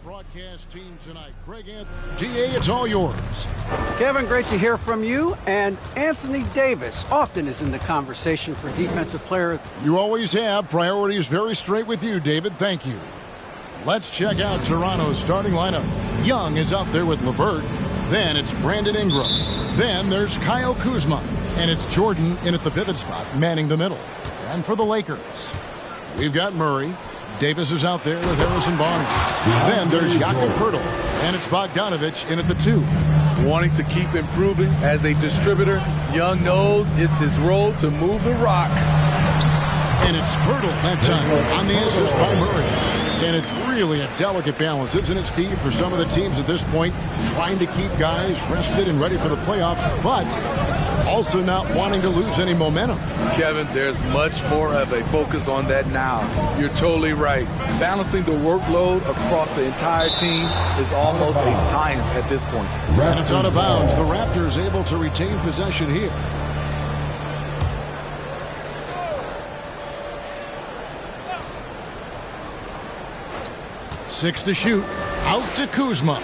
broadcast team tonight. Greg Anthony, GA, it's all yours. Kevin, great to hear from you. And Anthony Davis often is in the conversation for Defensive Player. You always have. Priorities very straight with you, David. Thank you. Let's check out Toronto's starting lineup. Young is out there with LeVert. Then it's Brandon Ingram. Then there's Kyle Kuzma. And it's Jordan in at the pivot spot, manning the middle. And for the Lakers, we've got Murray. Davis is out there with Harrison Barnes. Then there's Jakob Poeltl. And it's Bogdanović in at the 2. Wanting to keep improving as a distributor, Young knows it's his role to move the rock. And it's Poeltl that time on the assist by Murray. And it's really a delicate balance, isn't it, Steve, for some of the teams at this point, trying to keep guys rested and ready for the playoffs, but also not wanting to lose any momentum. Kevin, there's much more of a focus on that now. You're totally right. Balancing the workload across the entire team is almost a science at this point. And it's out of bounds. The Raptors able to retain possession here. Six to shoot. Out to Kuzma.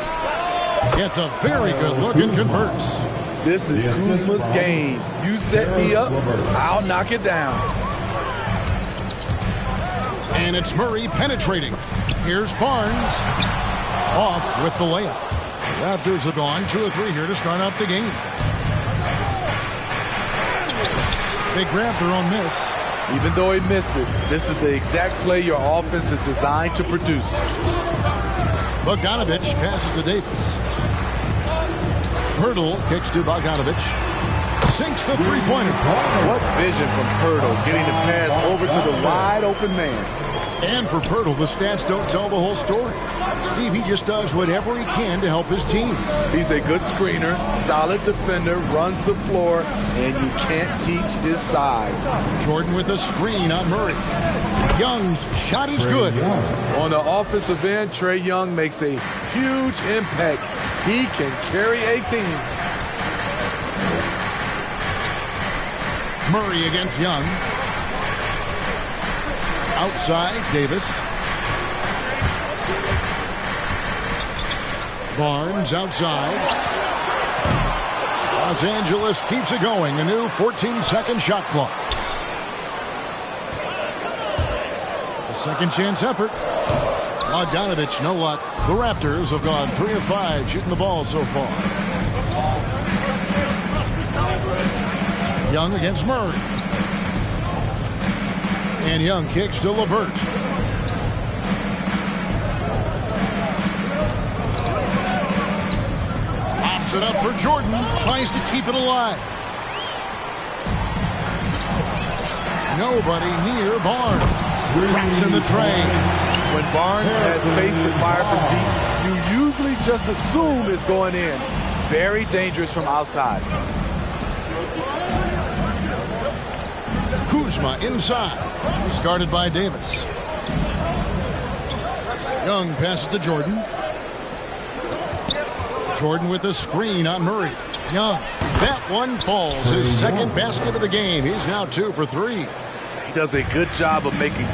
Gets a very good look and converts. This is Kuzma's game. You set me up, I'll knock it down. And it's Murray penetrating. Here's Barnes. Off with the layup. Raptors have gone 2 or 3 here to start out the game. They grab their own miss. Even though he missed it, this is the exact play your offense is designed to produce. Bogdanović passes to Davis. Poeltl kicks to Bogdanović. Sinks the three-pointer. What vision from Poeltl, getting the pass over to the wide-open man. And for Poeltl, the stats don't tell the whole story. Steve, he just does whatever he can to help his team. He's a good screener, solid defender, runs the floor, and you can't teach his size. Jordan with a screen on Murray. Young's shot is good. On the offensive end, Trae Young makes a huge impact. He can carry a team. Murray against Young. Outside, Davis. Barnes outside. Los Angeles keeps it going. A new 14-second shot clock. A second chance effort. Bogdanović, no luck. The Raptors have gone 3 of 5 shooting the ball so far. Young against Murray. And Young kicks to LeVert. Pops it up for Jordan. Tries to keep it alive. Nobody near Barnes. Traps in the train. When Barnes has space to fire from deep, you usually just assume it's going in. Very dangerous from outside. Kuzma inside. He's guarded by Davis. Young passes to Jordan. Jordan with a screen on Murray. Young. That one falls. His second basket of the game. He's now 2 for 3. He does a good job of making...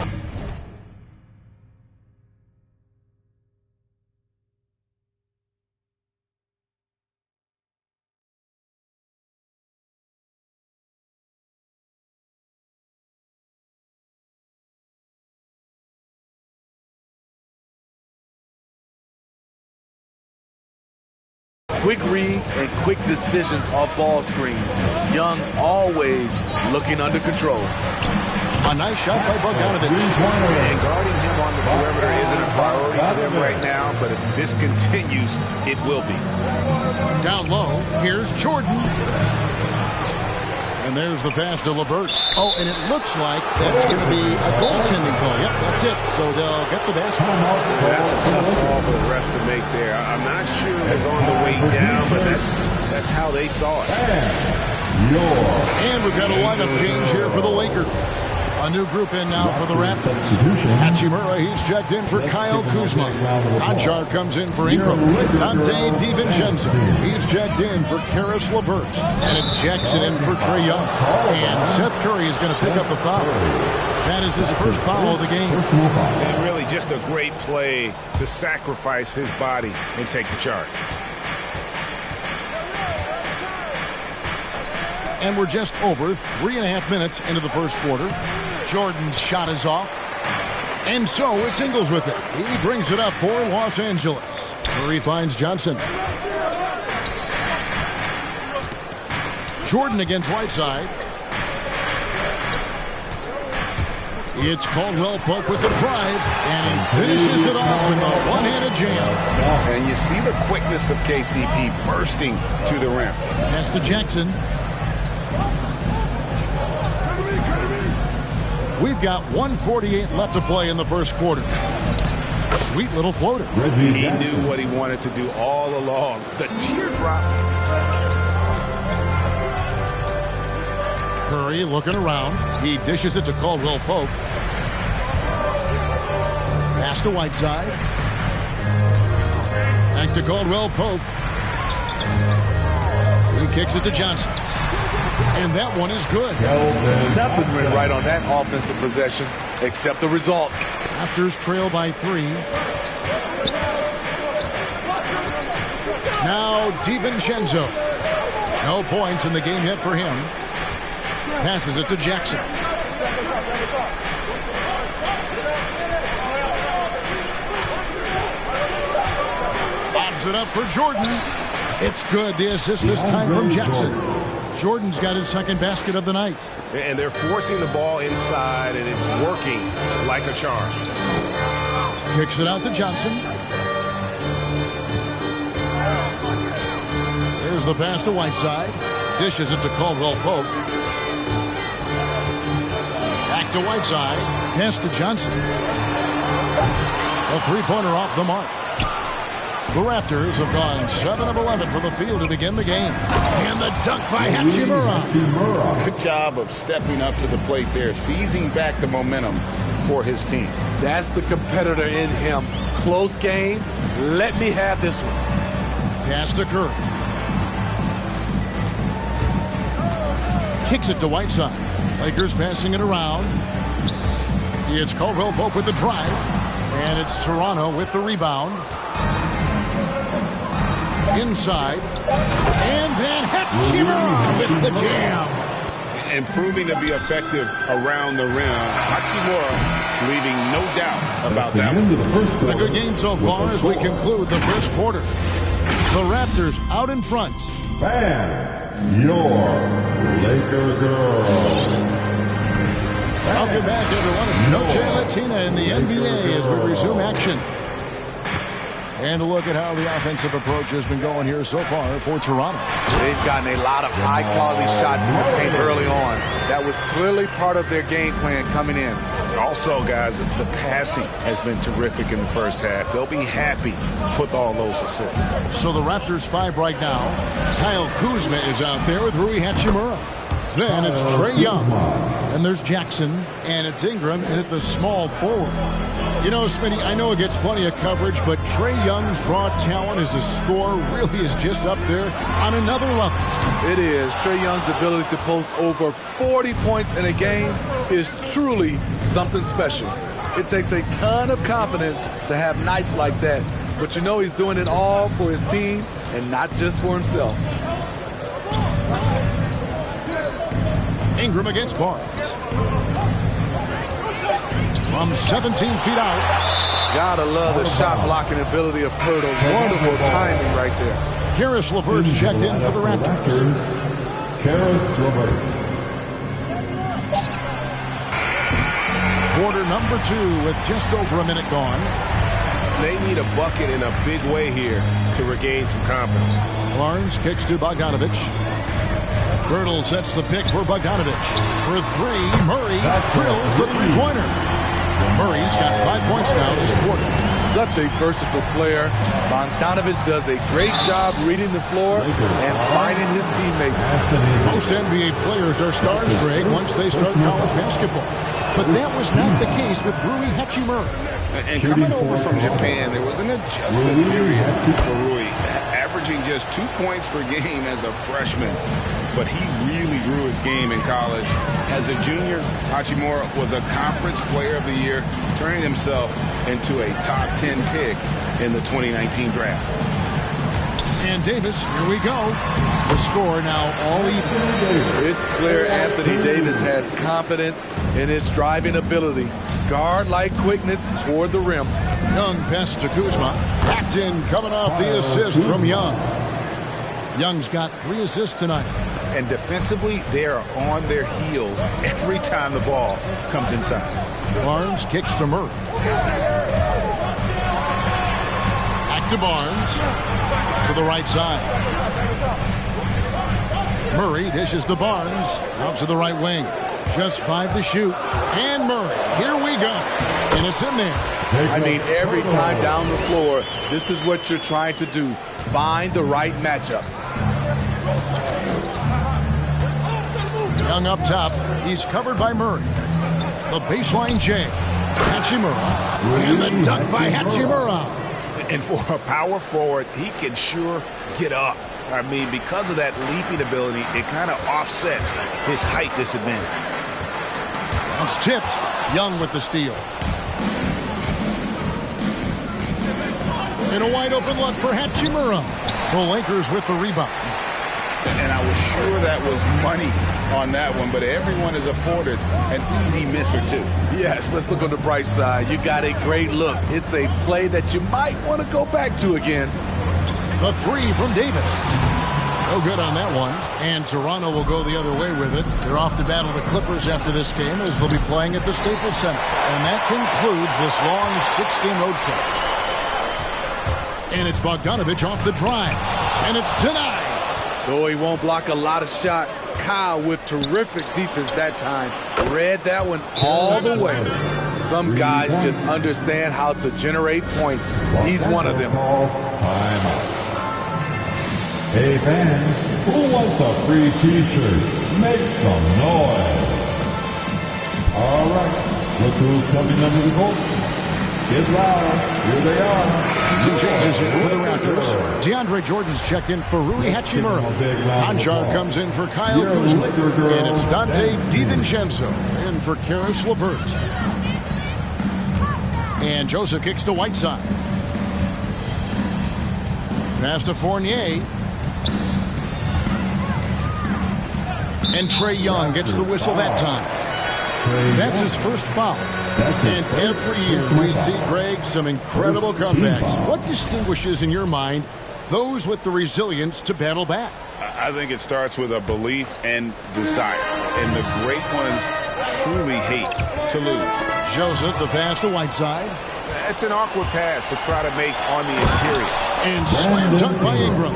quick reads and quick decisions off ball screens. Young always looking under control. A nice shot by Bogdanović. And guarding him on the perimeter isn't a priority for them right now, but if this continues, it will be. Down low, here's Jordan. And there's the pass to LeVert. Oh, and it looks like that's going to be a goaltending call. Yep, that's it. So they'll get the basket. That's a tough call for the refs to make there. I'm not sure it was on the way down, but that's how they saw it. And we've got a lineup change here for the Lakers. A new group in now for the Raptors. Hachimura, he's checked in for Kyle Kuzma. Conchar comes in for Ingram. Dante DiVincenzo, he's checked in for Karis LeVert. And it's Jackson in for Trae Young. And Seth Curry is going to pick up the foul. That is his first foul of the game. And really just a great play to sacrifice his body and take the charge. And we're just over 3.5 minutes into the first quarter. Jordan's shot is off. And so it's Ingles with it. He brings it up for Los Angeles. Curry finds Johnson. Jordan against Whiteside. It's Caldwell Pope with the drive, and he finishes it off with a one-handed jam. And you see the quickness of KCP bursting to the rim. Pass to Jackson. We've got 1:48 left to play in the first quarter. Sweet little floater. He knew what he wanted to do all along. The teardrop. Curry looking around. He dishes it to Caldwell Pope. Pass to Whiteside. Back to Caldwell Pope. He kicks it to Johnson. And that one is good. Nothing went right on that offensive possession except the result. Raptors trail by 3. Now DiVincenzo. No points in the game yet for him. Passes it to Jackson. Bobs it up for Jordan. It's good. The assist this time from Jackson. Jordan's got his second basket of the night. And they're forcing the ball inside, and it's working like a charm. Kicks it out to Johnson. There's the pass to Whiteside. Dishes it to Caldwell Pope. Back to Whiteside. Pass to Johnson. A three-pointer off the mark. The Raptors have gone 7 of 11 from the field to begin the game. And the dunk by Hachimura. Good job of stepping up to the plate there, seizing back the momentum for his team. That's the competitor in him. Close game. Let me have this one. Pass to Curry. Kicks it to Whiteside. Lakers passing it around. It's Caldwell Pope with the drive. And it's Toronto with the rebound. Inside. And then Hachimura with the jam. And proving to be effective around the rim. Hachimura leaving no doubt about that one. A good game so far as we conclude the first quarter. The Raptors out in front. Fans, your Laker girls. Welcome back, everyone. It's Noche Latina in the NBA as we resume action. And a look at how the offensive approach has been going here so far for Toronto. They've gotten a lot of high-quality shots in the paint early on. That was clearly part of their game plan coming in. Also, guys, the passing has been terrific in the first half. They'll be happy with all those assists. So the Raptors 5 right now. Kyle Kuzma is out there with Rui Hachimura. Then it's Trae Young. And there's Jackson. And it's Ingram and at the small forward. You know, Smitty, I know it gets plenty of coverage, but Trae Young's raw talent as a scorer really is just up there on another level. It is. Trae Young's ability to post over 40 points in a game is truly something special. It takes a ton of confidence to have nights like that. But you know he's doing it all for his team and not just for himself. Ingram against Barnes. From 17 feet out. Gotta love the shot blocking ability of Pirtle. Wonderful timing right there. Karis LeVert's checked in for the Raptors. Karis LeVert. Quarter number 2 with just over a minute gone. They need a bucket in a big way here to regain some confidence. Barnes kicks to Bogdanovich. Birtle sets the pick for Bogdanovich. For 3, Murray drills the three-pointer. Murray's got 5 points now this quarter. Such a versatile player. Bogdanovich does a great job reading the floor and finding his teammates. Most NBA players are stars, Greg, once they start college basketball. But that was not the case with Rui Hachimura. And coming over from Japan, there was an adjustment period for Rui, averaging just 2 points per game as a freshman. but he really grew his game in college. As a junior, Hachimura was a Conference Player of the Year, turning himself into a top 10 pick in the 2019 draft. And Davis, here we go. The score now all even. It's clear Anthony Davis has confidence in his driving ability. Guard-like quickness toward the rim. Young pass to Kuzma. That's in, coming off the assist from Young. Young's got 3 assists tonight. And defensively, they are on their heels every time the ball comes inside. Barnes kicks to Murray. Back to Barnes. To the right side. Murray dishes to Barnes. Out to the right wing. Just 5 to shoot. And Murray. Here we go. And it's in there. I mean, every time down the floor, this is what you're trying to do. Find the right matchup. Young up top. He's covered by Murray. The baseline J. Hachimura. And the dunk by Hachimura. And for a power forward, he can sure get up. I mean, because of that leaping ability, it kind of offsets his height disadvantage. It's tipped. Young with the steal. And a wide open look for Hachimura. The Lakers with the rebound. And I was sure that was money on that one, but everyone is afforded an easy miss or two. Yes, let's look on the bright side. You got a great look. It's a play that you might want to go back to again. The 3 from Davis. No good on that one. And Toronto will go the other way with it. They're off to battle the Clippers after this game, as they'll be playing at the Staples Center. And that concludes this long 6-game road trip. And it's Bogdanovich off the drive. And it's denied. Though he won't block a lot of shots, Kyle with terrific defense that time read that one all the way. Some guys just understand how to generate points. He's one of them. Timeout. Hey fans, who wants a free t-shirt? Make some noise. All right, look who's coming under the goal. Get loud. Here they are. Some changes here for the Raptors. DeAndre Jordan's checked in for Rui Hachimura. Anjar comes in for Kyle Kuzma. And it's Dante DiVincenzo in for Karis LeVert. And Joseph kicks to Whiteside. Pass to Fournier. And Trae Young gets the whistle that time. That's his first foul. And every year we see, Greg, some incredible comebacks. What distinguishes, in your mind, those with the resilience to battle back? I think it starts with a belief and desire. And the great ones truly hate to lose. Joseph, the pass to Whiteside. It's an awkward pass to try to make on the interior. And slam dunk by Ingram.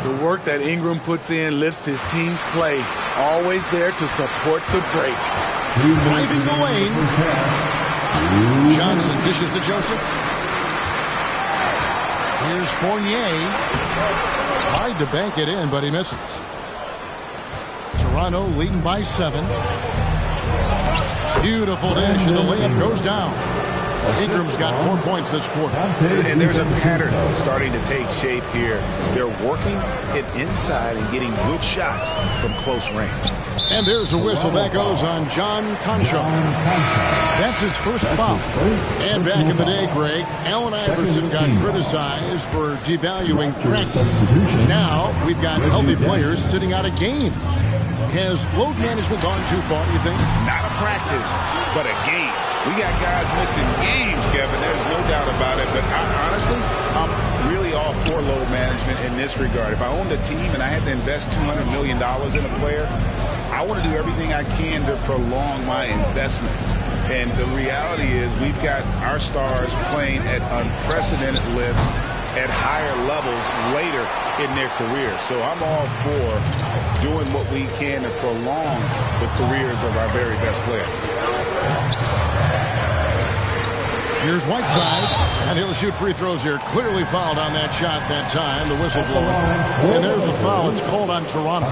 The work that Ingram puts in lifts his team's play. Always there to support the break. Driving the lane. Johnson dishes to Joseph. Here's Fournier. Tried to bank it in, but he misses. Toronto leading by 7. Beautiful dish, and the layup goes down. Ingram's got 4 points this quarter. And there's a pattern starting to take shape here. They're working it inside and getting good shots from close range. And there's a whistle that goes on John Concho. That's his first foul. And back in the day, Greg, Allen Iverson got criticized for devaluing practice. Now we've got healthy players sitting out of games. Has load management gone too far, you think? Not a practice, but a game. We got guys missing games, Kevin. There's no doubt about it. But honestly, I'm really all for load management in this regard. If I owned a team and I had to invest $200 million in a player, I want to do everything I can to prolong my investment. And the reality is we've got our stars playing at unprecedented lifts at higher levels later in their careers. So I'm all for doing what we can to prolong the careers of our very best players. Here's Whiteside, and he'll shoot free throws here. Clearly fouled on that shot that time, the whistle blowing. And there's the foul. It's called on Toronto.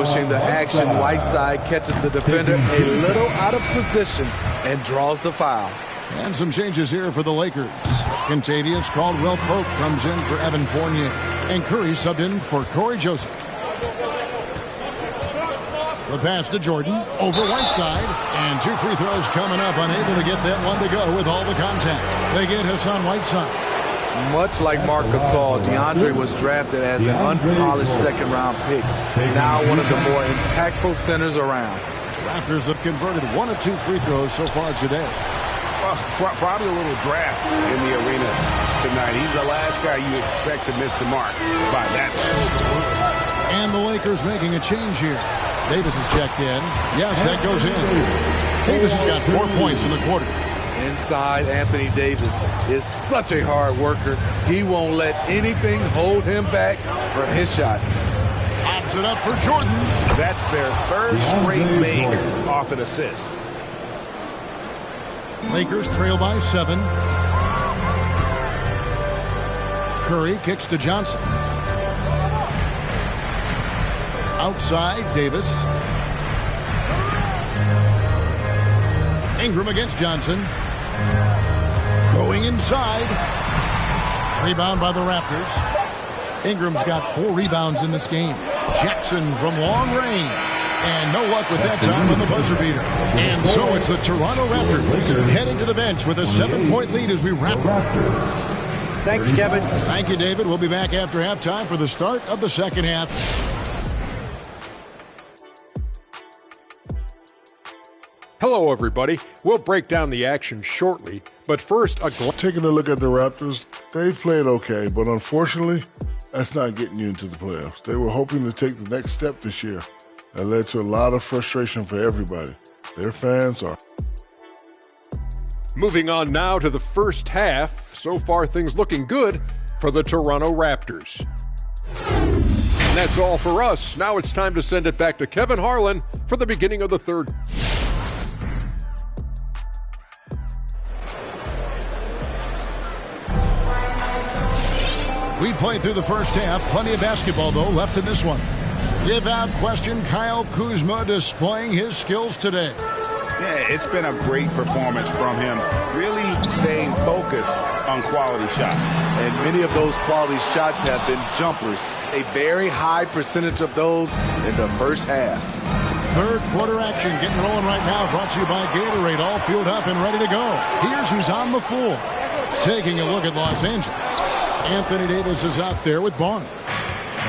Pushing the action, Whiteside catches the defender a little out of position and draws the foul. And some changes here for the Lakers. Kentavious Caldwell-Pope comes in for Evan Fournier. And Curry subbed in for Corey Joseph. The pass to Jordan over Whiteside. And 2 free throws coming up. Unable to get that one to go with all the contact. They get Hassan Whiteside. Much like Marc Gasol, DeAndre was drafted as an unpolished second-round pick. Now one of the more impactful centers around. Raptors have converted 1 of 2 free throws so far today. Well, probably a little draft in the arena tonight. He's the last guy you expect to miss the mark by that much. And the Lakers making a change here. Davis is checked in. Yes, that goes in. Davis has got 4 points in the quarter. Inside, Anthony Davis is such a hard worker. He won't let anything hold him back from his shot. Pops it up for Jordan. That's their 3rd straight make off an assist. Lakers trail by 7. Curry kicks to Johnson. Outside, Davis. Ingram against Johnson. Going inside. Rebound by the Raptors. Ingram's got 4 rebounds in this game. Jackson from long range. And no luck with that time on the buzzer beater. And so it's the Toronto Raptors heading to the bench with a 7-point lead as we wrap up. Thanks, Kevin. Thank you, David. We'll be back after halftime for the start of the second half. Hello, everybody. We'll break down the action shortly, but first, taking a look at the Raptors, they've played okay, but unfortunately, that's not getting you into the playoffs. They were hoping to take the next step this year. That led to a lot of frustration for everybody. Their fans are. Moving on now to the first half. So far, things looking good for the Toronto Raptors. And that's all for us. Now it's time to send it back to Kevin Harlan for the beginning of the third. We played through the first half. Plenty of basketball, though, left in this one. Without question, Kyle Kuzma displaying his skills today. Yeah, it's been a great performance from him. Really staying focused on quality shots. And many of those quality shots have been jumpers. A very high percentage of those in the first half. Third quarter action getting rolling right now. Brought to you by Gatorade. All fueled up and ready to go. Here's who's on the floor. Taking a look at Los Angeles. Anthony Davis is out there with Barnes.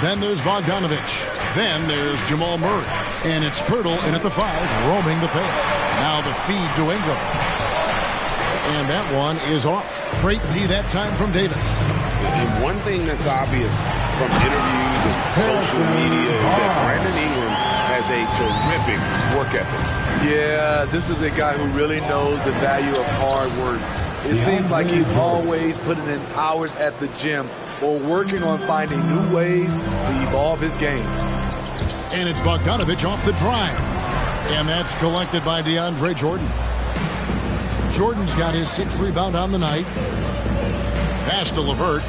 Then there's Bogdanovich. Then there's Jamal Murray. And it's Pirtle in at the 5, roaming the paint. Now the feed to Ingram. And that one is off. Great D that time from Davis. And one thing that's obvious from interviews and social media is that Brandon Ingram has a terrific work ethic. Yeah, this is a guy who really knows the value of hard work. It seems like he's always putting in hours at the gym or working on finding new ways to evolve his game. And it's Bogdanovich off the drive. And that's collected by DeAndre Jordan. Jordan's got his 6th rebound on the night. Pass to LeVert.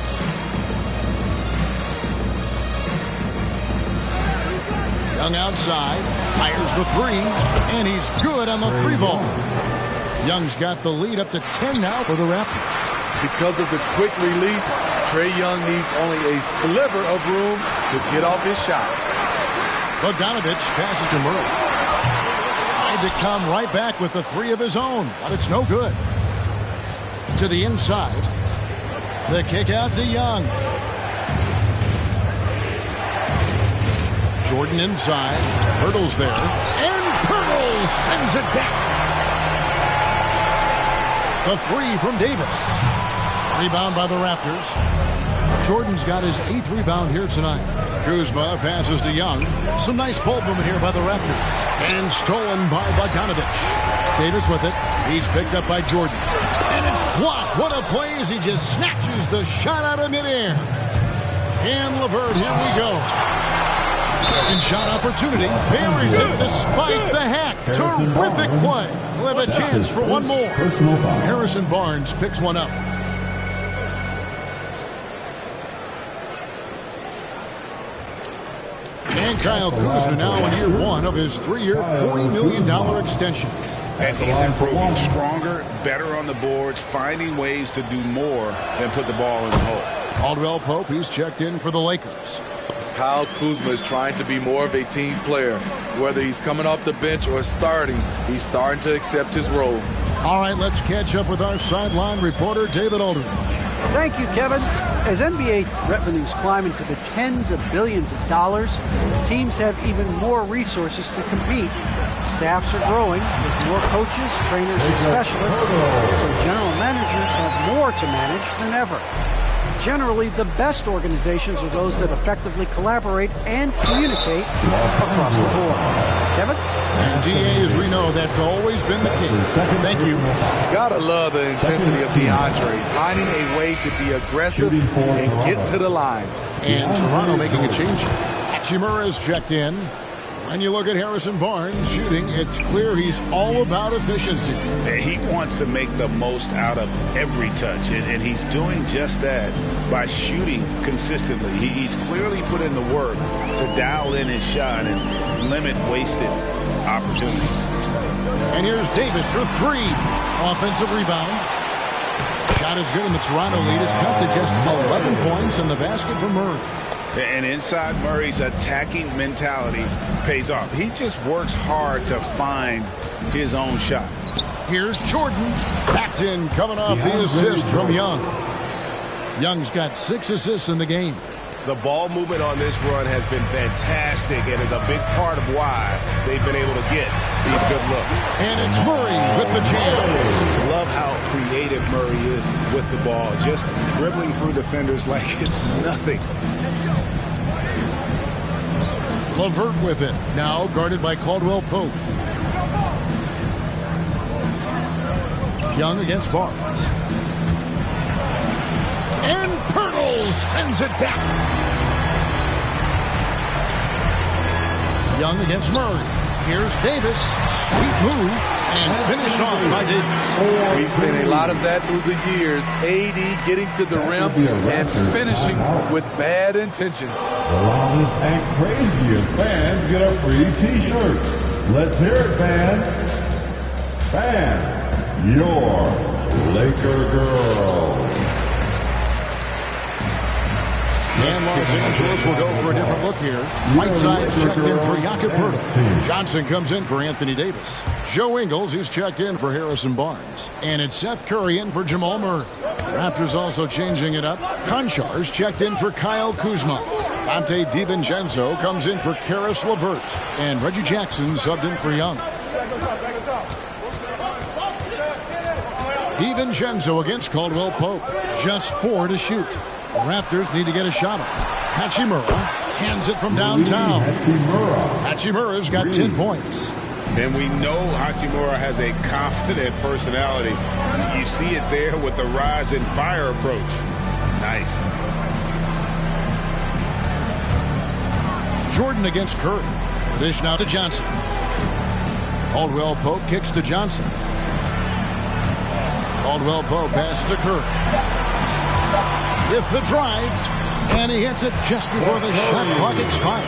Young outside. Fires the 3. And he's good on the 3-ball. Young's got the lead up to 10 now for the Raptors. Because of the quick release, Trae Young needs only a sliver of room to get off his shot. Bogdanovich passes to Murray. Tried to come right back with the 3 of his own, but it's no good. To the inside. The kick out to Young. Jordan inside. Pirtle's there. And Pirtle sends it back. The 3 from Davis. Rebound by the Raptors. Jordan's got his 8th rebound here tonight. Kuzma passes to Young. Some nice ball movement here by the Raptors. And stolen by Bogdanovich. Davis with it. He's picked up by Jordan. And it's blocked. What a play as he just snatches the shot out of midair. And LeVert, here we go. Second shot opportunity. Buries it despite the hack. Terrific play. We'll have a chance for one more. Harrison Barnes picks one up. And Kyle Kuzma now in year 1 of his 3-year, $40 million extension. And he's improving stronger, better on the boards, finding ways to do more than put the ball in the hole. Caldwell Pope, he's checked in for the Lakers. Kyle Kuzma is trying to be more of a team player. Whether he's coming off the bench or starting, he's starting to accept his role. All right, let's catch up with our sideline reporter, David Aldridge. Thank you, Kevin. As NBA revenues climb into the tens of billions of dollars, teams have even more resources to compete. Staffs are growing with more coaches, trainers, and specialists, so general managers have more to manage than ever. Generally, the best organizations are those that effectively collaborate and communicate across the board. Kevin? And DA, as we know, that's always been the case. Thank you. Gotta love the intensity of DeAndre, finding a way to be aggressive and get to the line. And Toronto making a change. Hachimura is checked in. When you look at Harrison Barnes shooting, it's clear he's all about efficiency. He wants to make the most out of every touch, and he's doing just that by shooting consistently. He's clearly put in the work to dial in his shot and limit wasted opportunities. And here's Davis for three. Offensive rebound. Shot is good, and the Toronto lead is cut to just 11 points in the basket for Murray. And inside Murray's attacking mentality pays off. He just works hard to find his own shot. Here's Jordan. That's in, coming off the assist from Young. Young's got 6 assists in the game. The ball movement on this run has been fantastic and is a big part of why they've been able to get these good looks. And it's Murray with the jam. Love how creative Murray is with the ball, just dribbling through defenders like it's nothing. LeVert with it, now guarded by Caldwell Pope. Young against Barnes. And Pirtle sends it back. Young against Murray. Here's Davis. Sweet move. And finished off by Davis. We've seen a lot of that through the years. AD getting to the rim and finishing with bad intentions. The loudest and craziest fans get a free t-shirt. Let's hear it, fans. Fans, your Laker girl. And Los Angeles will go for a different look here. Whiteside's checked in for Jakob Poeltl. Johnson comes in for Anthony Davis. Joe Ingles is checked in for Harrison Barnes. And it's Seth Curry in for Jamal Murray. Raptors also changing it up. Konchar's checked in for Kyle Kuzma. Dante DiVincenzo comes in for Karis LeVert. And Reggie Jackson subbed in for Young. DiVincenzo against Caldwell Pope. Just 4 to shoot. The Raptors need to get a shot on. Hachimura hands it from downtown. Hachimura's got 10 points. And we know Hachimura has a confident personality. You see it there with the rise and fire approach. Nice. Jordan against Curry. Dish now to Johnson. Caldwell Pope kicks to Johnson. Caldwell Pope pass to Curry. With the drive, and he hits it just before the shot clock expires.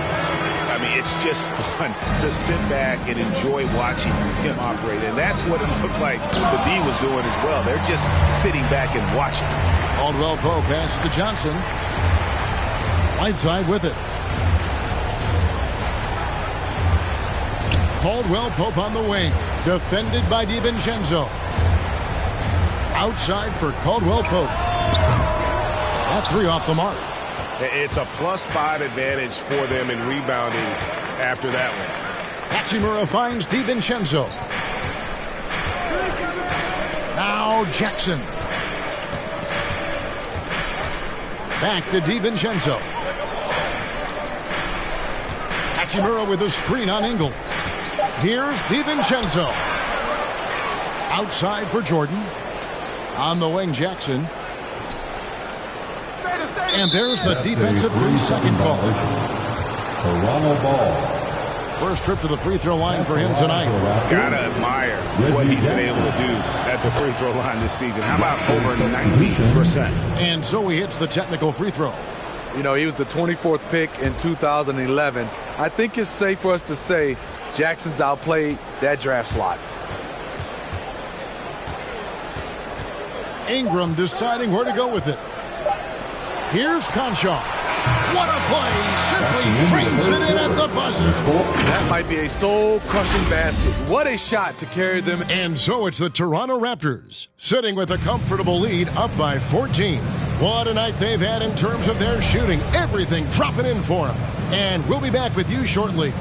I mean, it's just fun to sit back and enjoy watching him operate, and that's what it looked like the D was doing as well. They're just sitting back and watching. Caldwell Pope pass to Johnson. Whiteside with it. Caldwell Pope on the wing, defended by DiVincenzo. Outside for Caldwell Pope. That 3 off the mark. It's a +5 advantage for them in rebounding after that one. Hachimura finds DiVincenzo. Now Jackson. Back to DiVincenzo. Hachimura with a screen on Ingles. Here's DiVincenzo. Outside for Jordan. On the wing, Jackson. And there's the defensive 3-second call. Toronto ball. First trip to the free throw line for him tonight. Gotta admire what he's been able to do at the free throw line this season. How about over 90%? And so he hits the technical free throw. You know, he was the 24th pick in 2011. I think it's safe for us to say Jackson's outplayed that draft slot. Ingram deciding where to go with it. Here's Conchar. What a play! Simply trains it in at the buzzer. That might be a soul-crushing basket. What a shot to carry them. And so it's the Toronto Raptors, sitting with a comfortable lead up by 14. What a night they've had in terms of their shooting. Everything dropping in for them. And we'll be back with you shortly.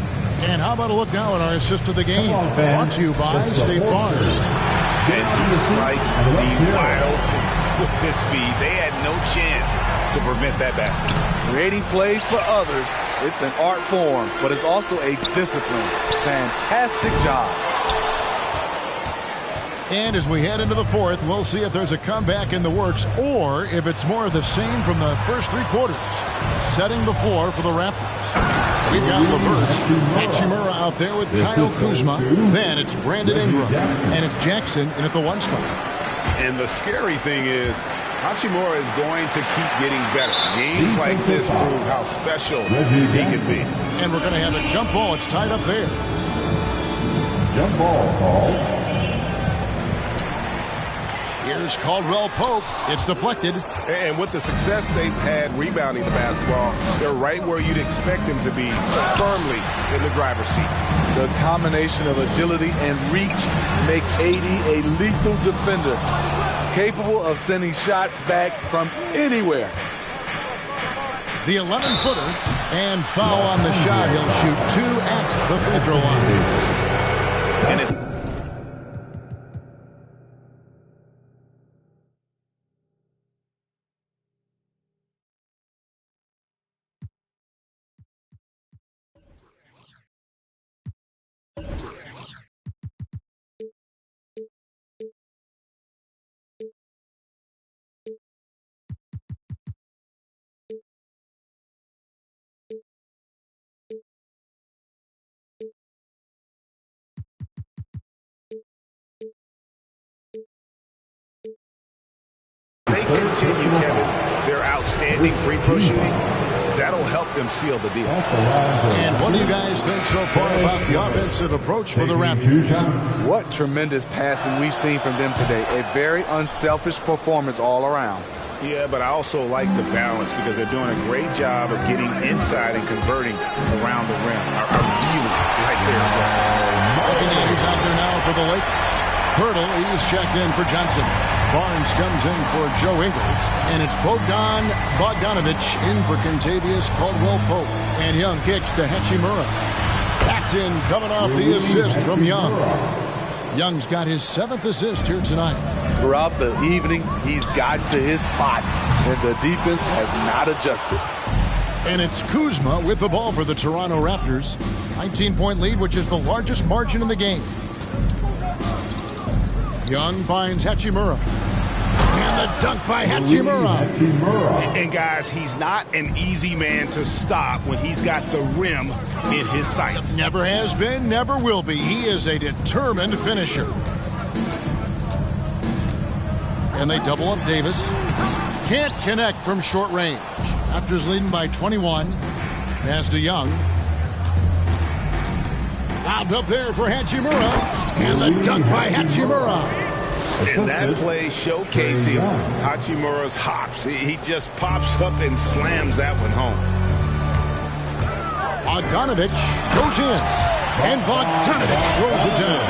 And how about a look now at our assist of the game? Brought to you by State Farm. And he sliced the lead wide open with his feed. They had no chance to prevent that basket. Creating plays for others, it's an art form, but it's also a discipline. Fantastic job. And as we head into the fourth, we'll see if there's a comeback in the works or if it's more of the same from the first three quarters. Setting the floor for the Raptors. We've got LeVert, Hachimura out there with Kyle Kuzma. Then it's Brandon Ingram. And it's Jackson in at the one spot. And the scary thing is, Hachimura is going to keep getting better. Games like this prove how special he can be. And we're going to have a jump ball. It's tied up there. Jump ball call. Here's Caldwell Pope. It's deflected. And with the success they've had rebounding the basketball, they're right where you'd expect them to be, firmly in the driver's seat. The combination of agility and reach makes AD a lethal defender, capable of sending shots back from anywhere. The 11-footer and foul on the shot. He'll shoot 2 at the free throw line. And it they continue, Kevin, their outstanding free throw shooting, that'll help them seal the deal. And what do you guys think so far about the offensive approach for the Raptors? What tremendous passing we've seen from them today. A very unselfish performance all around. Yeah, but I also like the balance because they're doing a great job of getting inside and converting around the rim. I really like their investment. Buccaneers out there now for the Lakers. Hurdle, he's checked in for Johnson. Barnes comes in for Joe Ingles. And it's Bogdanovich in for Kentavious Caldwell-Pope. And Young kicks to Hachimura. Paxton coming off the assist from Young. Young's got his 7th assist here tonight. Throughout the evening, he's got to his spots, and the defense has not adjusted. And it's Kuzma with the ball for the Toronto Raptors. 19-point lead, which is the largest margin in the game. Young finds Hachimura. And the dunk by Hachimura. And guys, he's not an easy man to stop when he's got the rim in his sights. Never has been, never will be. He is a determined finisher. And they double up Davis. Can't connect from short range. Raptors leading by 21. Pass to Young. Lobbed up there for Hachimura. And the dunk by Hachimura. And that play showcasing Hachimura's hops. He just pops up and slams that one home. Bogdanovich goes in. And Bogdanovich throws it down.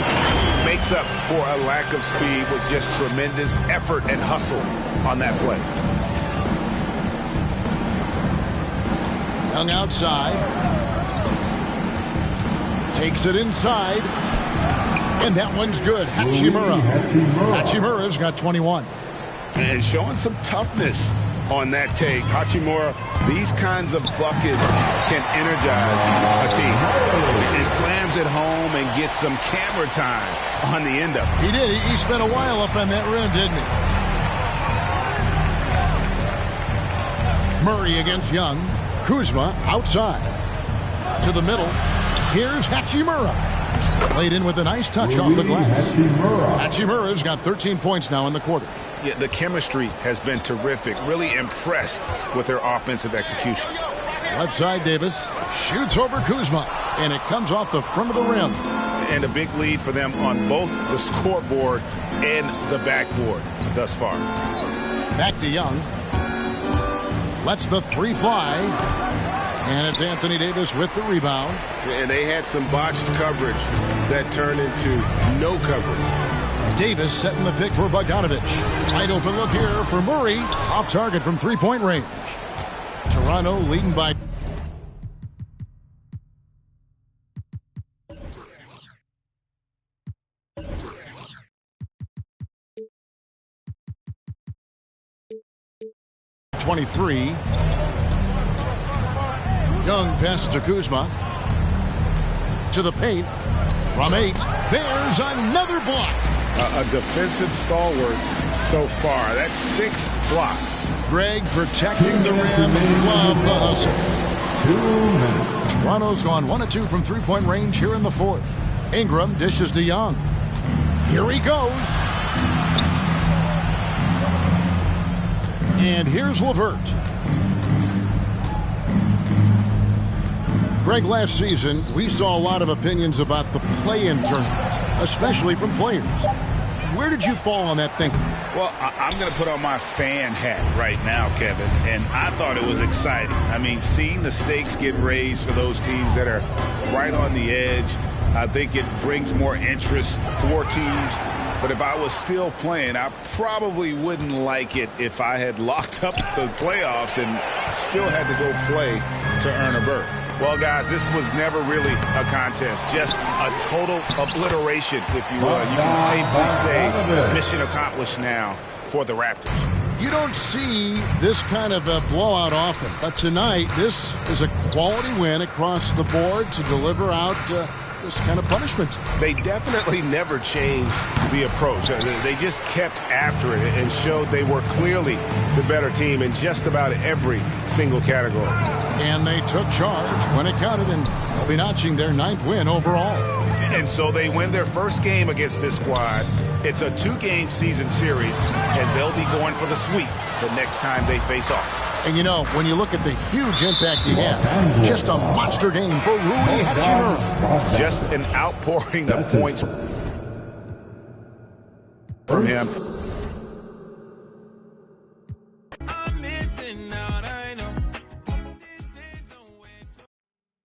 Makes up for a lack of speed with just tremendous effort and hustle on that play. Young outside. Takes it inside. And that one's good. Hachimura's got 21. And showing some toughness on that take. Hachimura, these kinds of buckets can energize a team. And slams it home and gets some camera time on the end of it. He did. He spent a while up on that rim, didn't he? Murray against Young. Kuzma outside. To the middle. Here's Hachimura. Played in with a nice touch off the glass. Hachimura's got 13 points now in the quarter. Yeah, the chemistry has been terrific. Really impressed with their offensive execution. Left side, Davis shoots over Kuzma, and it comes off the front of the rim. And a big lead for them on both the scoreboard and the backboard thus far. Back to Young. Lets the three fly. And it's Anthony Davis with the rebound. And they had some botched coverage that turned into no coverage. Davis setting the pick for Bogdanovich. Wide open look here for Murray. Off target from three-point range. Toronto leading by... .23. Young passes to Kuzma. To the paint. From 8. There's another block. A defensive stalwart so far. That's 6 blocks. Greg protecting the rim. Love the hustle. 2 minutes. Toronto's gone 1 of 2 from three-point range here in the fourth. Ingram dishes to Young. Here he goes. And here's LeVert. Greg, last season, we saw a lot of opinions about the play-in tournament, especially from players. Where did you fall on that thinking? Well, I'm going to put on my fan hat right now, Kevin, and I thought it was exciting. I mean, seeing the stakes get raised for those teams that are right on the edge, I think it brings more interest for teams. But if I was still playing, I probably wouldn't like it if I had locked up the playoffs and still had to go play to earn a berth. Well, guys, this was never really a contest, just a total obliteration, if you will. You can safely say mission accomplished now for the Raptors. You don't see this kind of a blowout often, but tonight this is a quality win across the board to deliver out this kind of punishment. They definitely never changed the approach. They just kept after it and showed they were clearly the better team in just about every single category. And they took charge when it counted, and they'll be notching their 9th win overall. And so they win their first game against this squad. It's a 2-game season series, and they'll be going for the sweep the next time they face off. And you know, when you look at the huge impact he had, just a monster game for Rui Hachimura. Just an outpouring of points from him.